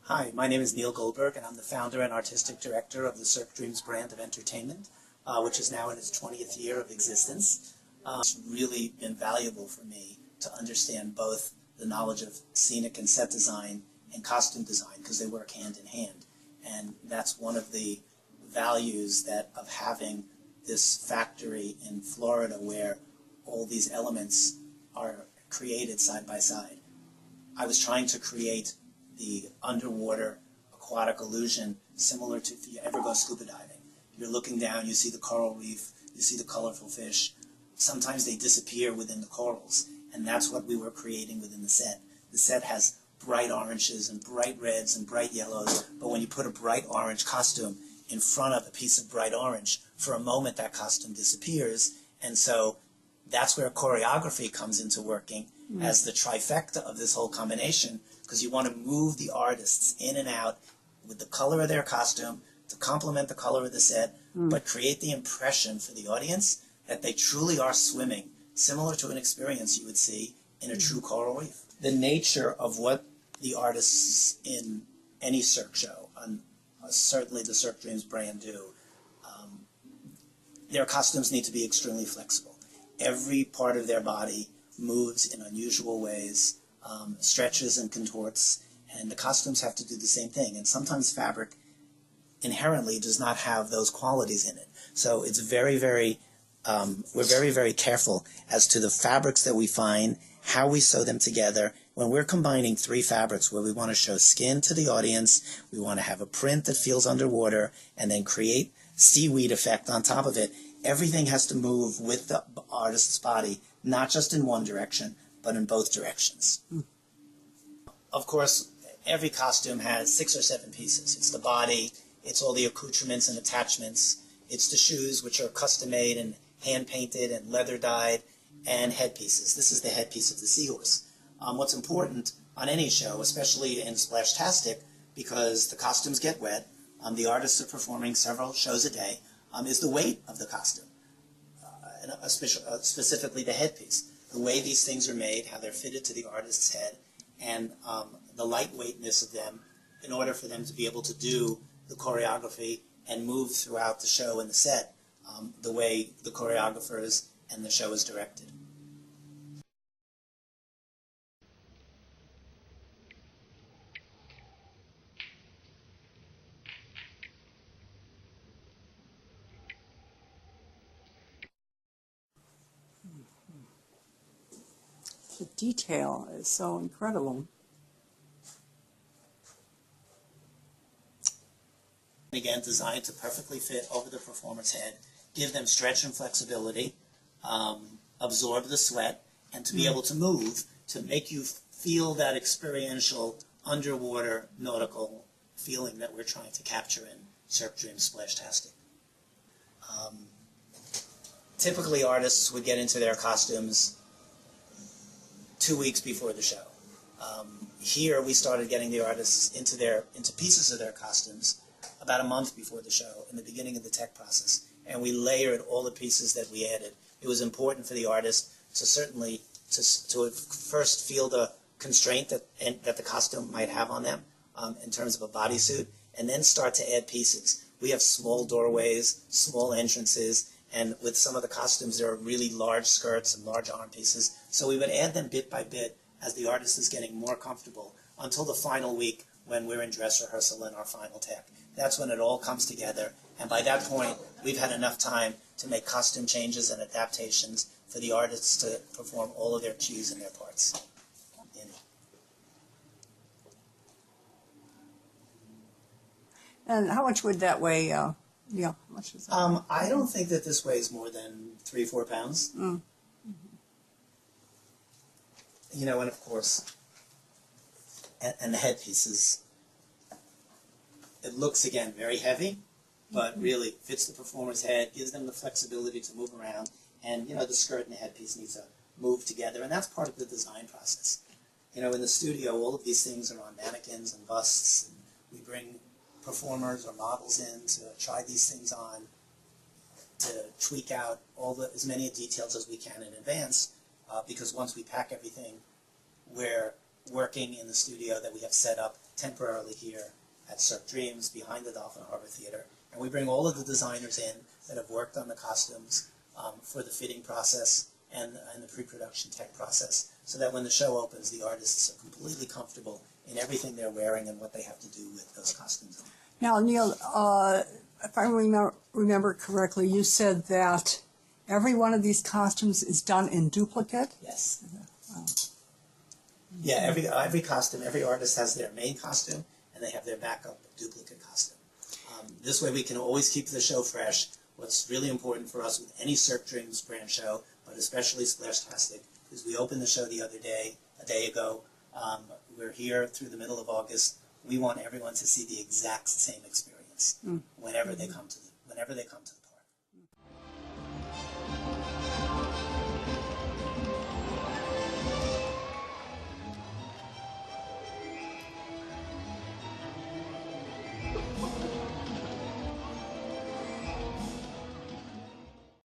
Hi, my name is Neil Goldberg, and I'm the founder and artistic director of the Cirque Dreams brand of entertainment, which is now in its 20th year of existence. It's really been valuable for me to understand both the knowledge of scenic and set design and costume design, because they work hand in hand. And that's one of the values of having this factory in Florida where all these elements are created side by side. I was trying to create the underwater aquatic illusion similar to if you ever go scuba diving. You're looking down, you see the coral reef, you see the colorful fish. Sometimes they disappear within the corals, and that's what we were creating within the set. The set has bright oranges and bright reds and bright yellows, but when you put a bright orange costume in front of a piece of bright orange, for a moment that costume disappears, and so that's where choreography comes into working as the trifecta of this whole combination, because you want to move the artists in and out with the color of their costume to complement the color of the set, but create the impression for the audience that they truly are swimming, similar to an experience you would see in a true coral reef. The nature of what the artists in any Cirque show, and certainly the Cirque Dreams brand do, their costumes need to be extremely flexible. Every part of their body moves in unusual ways, stretches and contorts, and the costumes have to do the same thing. And sometimes fabric inherently does not have those qualities in it. So it's very, very, we're very, very careful as to the fabrics that we find, how we sew them together. When we're combining three fabrics where we want to show skin to the audience, we want to have a print that feels underwater, and then create seaweed effect on top of it, everything has to move with the artist's body, not just in one direction, but in both directions. Of course, every costume has 6 or 7 pieces. It's the body, it's all the accoutrements and attachments, it's the shoes, which are custom made and hand painted and leather dyed, and headpieces. This is the headpiece of the seahorse. What's important on any show, especially in Splashtastic, because the costumes get wet, the artists are performing several shows a day, is the weight of the costume, and specifically the headpiece. The way these things are made, how they're fitted to the artist's head, and the lightweightness of them in order for them to be able to do the choreography and move throughout the show and the set the way the choreographers and the show is directed. The detail is so incredible. Again, designed to perfectly fit over the performer's head, give them stretch and flexibility, absorb the sweat, and to be able to move, to make you feel that experiential underwater nautical feeling that we're trying to capture in Cirque Dreams Splashtastic. Typically, artists would get into their costumes 2 weeks before the show. Here, we started getting the artists into pieces of their costumes about a month before the show, in the beginning of the tech process, and we layered all the pieces that we added. It was important for the artist to certainly to first feel the constraint that the costume might have on them in terms of a bodysuit, and then start to add pieces. We have small doorways, small entrances, and with some of the costumes there are really large skirts and large arm pieces, so we would add them bit by bit as the artist is getting more comfortable until the final week when we're in dress rehearsal and our final tech. That's when it all comes together, and by that point we've had enough time to make costume changes and adaptations for the artists to perform all of their cues and their parts. And how much would that weigh? Yeah, how much is that? I don't think that this weighs more than 3-4 pounds. You know, and of course, and the headpieces, it looks, again, very heavy, but really fits the performer's head, gives them the flexibility to move around, and, you know, the skirt and the headpiece needs to move together, and that's part of the design process. You know, in the studio, all of these things are on mannequins and busts, and we bring performers or models in to try these things on, to tweak out as many details as we can in advance, because once we pack everything, we're working in the studio that we have set up temporarily here at Cirque Dreams behind the Dolphin Harbor Theater. And we bring all of the designers in that have worked on the costumes for the fitting process and the pre-production tech process, so that when the show opens, the artists are completely comfortable in everything they're wearing and what they have to do with those costumes on. Now, Neil, if I remember correctly, you said that every one of these costumes is done in duplicate? Yes. Wow. Yeah, every costume, every artist has their main costume, and they have their backup duplicate costume. This way we can always keep the show fresh. What's really important for us with any Cirque Dreams brand show, but especially Splashtastic, is we opened the show a day ago. We're here through the middle of August. We want everyone to see the exact same experience whenever they come to the